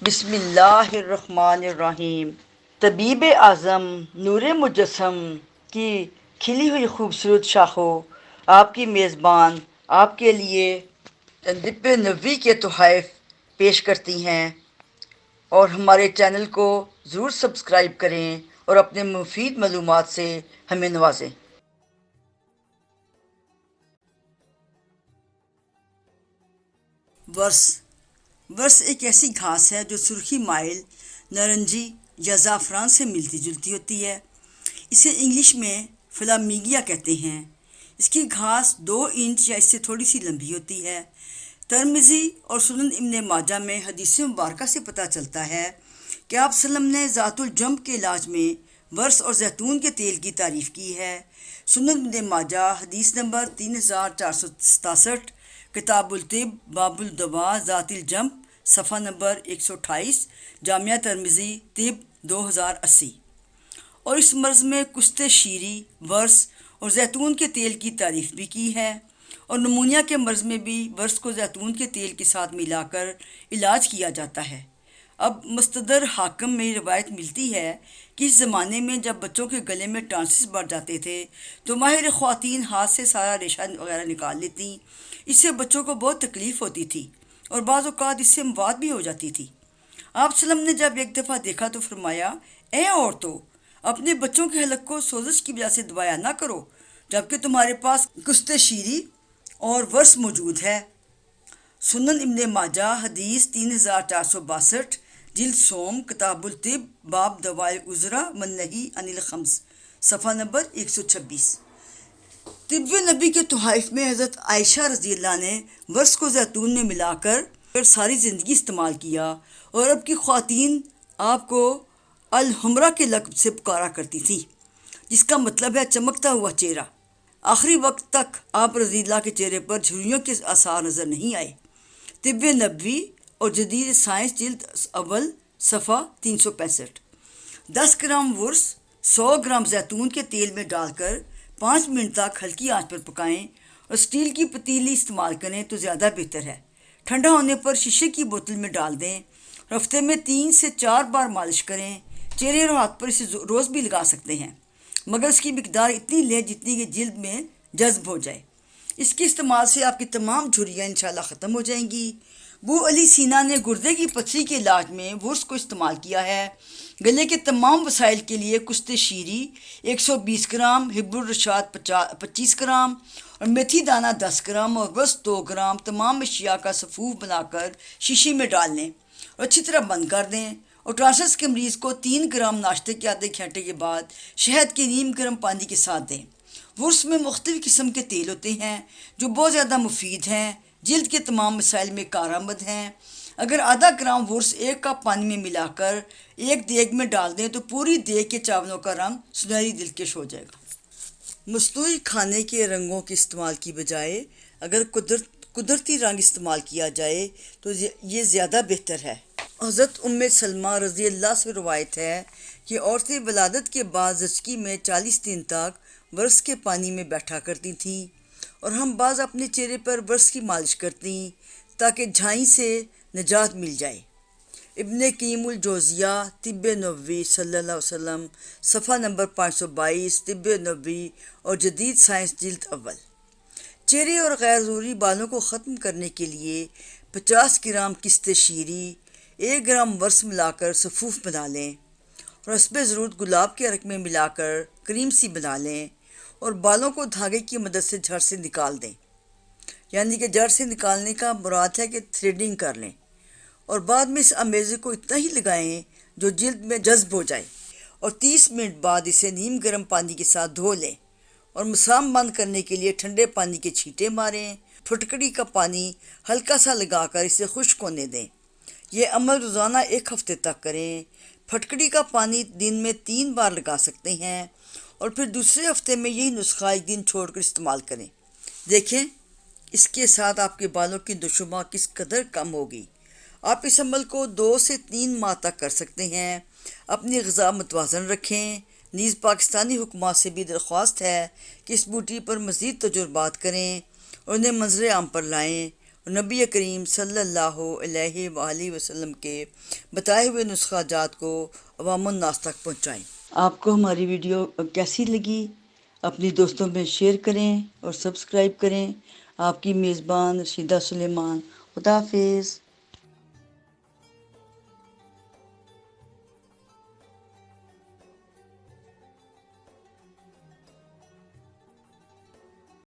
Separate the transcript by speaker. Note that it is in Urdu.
Speaker 1: بسم اللہ الرحمن الرحیم۔ طبیب اعظم نور مجسم کی کھلی ہوئی خوبصورت شاخوں آپ کی میزبان آپ کے لیے طب نبوی کے تحائف پیش کرتی ہیں، اور ہمارے چینل کو ضرور سبسکرائب کریں اور اپنے مفید معلومات سے ہمیں نوازیں۔ ورس ورس ایک ایسی گھاس ہے جو سرخی مائل، نارنجی یا زعفران سے ملتی جلتی ہوتی ہے۔ اسے انگلش میں فلامیگیا کہتے ہیں۔ اس کی گھاس 2 انچ یا اس سے تھوڑی سی لمبی ہوتی ہے۔ ترمذی اور سنن ابن ماجہ میں حدیث مبارکہ سے پتہ چلتا ہے کہ آپ صلی اللہ علیہ وسلم نے ذات الجنب کے علاج میں ورس اور زیتون کے تیل کی تعریف کی ہے۔ سنن ابن ماجہ حدیث نمبر 3467، کتاب الطب باب الدوا ذات الجنب صفحہ نمبر 128، جامعہ ترمذی طب 2080۔ اور اس مرض میں کست شیری، ورس اور زیتون کے تیل کی تعریف بھی کی ہے، اور نمونیا کے مرض میں بھی ورس کو زیتون کے تیل کے ساتھ ملا کر علاج کیا جاتا ہے۔ اب مستدر حاکم میں روایت ملتی ہے کہ اس زمانے میں جب بچوں کے گلے میں ٹانسس بڑھ جاتے تھے تو ماہر خواتین ہاتھ سے سارا ریشہ وغیرہ نکال لیتی۔ اس سے بچوں کو بہت تکلیف ہوتی تھی اور بعض اوقات اس سے موات بھی ہو جاتی تھی۔ آپ صلی اللہ علیہ وسلم نے جب ایک دفعہ دیکھا تو فرمایا، اے عورتوں، اپنے بچوں کے حلق کو سوزش کی وجہ سے دبایا نہ کرو جبکہ تمہارے پاس کست شیری اور ورس موجود ہے۔ سنن ابن ماجہ حدیث 3462، جلد سوم، کتاب الطب باب دوائے عذرا والنہی عن الخمس صفحہ نمبر 126۔ طب نبی کے تحائف میں حضرت عائشہ رضی اللہ نے ورس کو زیتون میں ملا کر ساری زندگی استعمال کیا، اور اب کی خواتین آپ کو الحمرہ کے لقب سے پکارا کرتی تھیں، جس کا مطلب ہے چمکتا ہوا چہرہ۔ آخری وقت تک آپ رضی اللہ کے چہرے پر جھریوں کے آثار نظر نہیں آئے۔ طب نبوی اور جدید سائنس جلد اول صفحہ 365۔ 10 گرام ورس 100 گرام زیتون کے تیل میں ڈال کر 5 منٹ تک ہلکی آنچ پر پکائیں، اور اسٹیل کی پتیلی استعمال کریں تو زیادہ بہتر ہے۔ ٹھنڈا ہونے پر شیشے کی بوتل میں ڈال دیں، اور ہفتے میں 3 سے 4 بار مالش کریں۔ چہرے اور ہاتھ پر اسے روز بھی لگا سکتے ہیں، مگر اس کی مقدار اتنی لیں جتنی کہ جلد میں جذب ہو جائے۔ اس کے استعمال سے آپ کی تمام جھریاں انشاءاللہ ختم ہو جائیں گی۔ بو علی سینا نے گردے کی پتھری کے علاج میں ورس کو استعمال کیا ہے۔ گلے کے تمام وسائل کے لیے کست شیری 120 گرام، حب الرشاد 25 گرام اور میتھی دانہ 10 گرام اور ورس 2 گرام تمام اشیاء کا صفوف بنا کر شیشی میں ڈال لیں اور اچھی طرح بند کر دیں، اور ٹرانسس کے مریض کو 3 گرام ناشتے کے آدھے گھنٹے کے بعد شہد کے نیم گرم پانی کے ساتھ دیں۔ ورس میں مختلف قسم کے تیل ہوتے ہیں جو بہت زیادہ مفید ہیں، جلد کے تمام مسائل میں کارآمد ہیں۔ اگر آدھا گرام ورس 1 کپ پانی میں ملا کر ایک دیگ میں ڈال دیں تو پوری دیگ کے چاولوں کا رنگ سنہری دلکش ہو جائے گا۔ مصنوعی کھانے کے رنگوں کے استعمال کی بجائے اگر قدرتی رنگ استعمال کیا جائے تو یہ زیادہ بہتر ہے۔ حضرت ام سلمہ رضی اللہ سے روایت ہے کہ عورتیں ولادت کے بعد زچگی میں 40 دن تک ورس کے پانی میں بیٹھا کرتی تھیں، اور ہم بعض اپنے چہرے پر ورس کی مالش کرتی تاکہ جھائیں سے نجات مل جائے۔ ابن قیم الجوزیہ طب نبوی صلی اللہ علیہ وسلم صفحہ نمبر 522، طب نبوی اور جدید سائنس جلد اول۔ چہرے اور غیر ضروری بالوں کو ختم کرنے کے لیے 50 گرام کست شیری 1 گرام ورس ملا کر صفوف بنا لیں، اور حسب ضرورت گلاب کے عرق میں ملا کر کریم سی بنا لیں، اور بالوں کو دھاگے کی مدد سے جڑ سے نکال دیں، یعنی کہ جڑ سے نکالنے کا مراد ہے کہ تھریڈنگ کر لیں، اور بعد میں اس امیزے کو اتنا ہی لگائیں جو جلد میں جذب ہو جائے، اور 30 منٹ بعد اسے نیم گرم پانی کے ساتھ دھو لیں، اور مسام بند کرنے کے لیے ٹھنڈے پانی کے چھینٹے ماریں۔ پھٹکڑی کا پانی ہلکا سا لگا کر اسے خشک ہونے دیں۔ یہ عمل روزانہ 1 ہفتے تک کریں۔ پھٹکڑی کا پانی دن میں 3 بار لگا سکتے ہیں، اور پھر دوسرے ہفتے میں یہی نسخہ 1 دن چھوڑ کر استعمال کریں۔ دیکھیں اس کے ساتھ آپ کے بالوں کی دوشبہ کس قدر کم ہوگی۔ آپ اس عمل کو 2 سے 3 ماہ تک کر سکتے ہیں۔ اپنی غذا متوازن رکھیں۔ نیز پاکستانی حکومت سے بھی درخواست ہے کہ اس بوٹی پر مزید تجربات کریں اور انہیں منظر عام پر لائیں، اور نبی کریم صلی اللہ علیہ وآلہ وسلم کے بتائے ہوئے نسخہ جات کو عوام الناس تک پہنچائیں۔ آپ کو ہماری ویڈیو کیسی لگی؟ اپنی دوستوں میں شیئر کریں اور سبسکرائب کریں۔ آپ کی میزبان رشیدہ سلیمان۔ خدا حافظ۔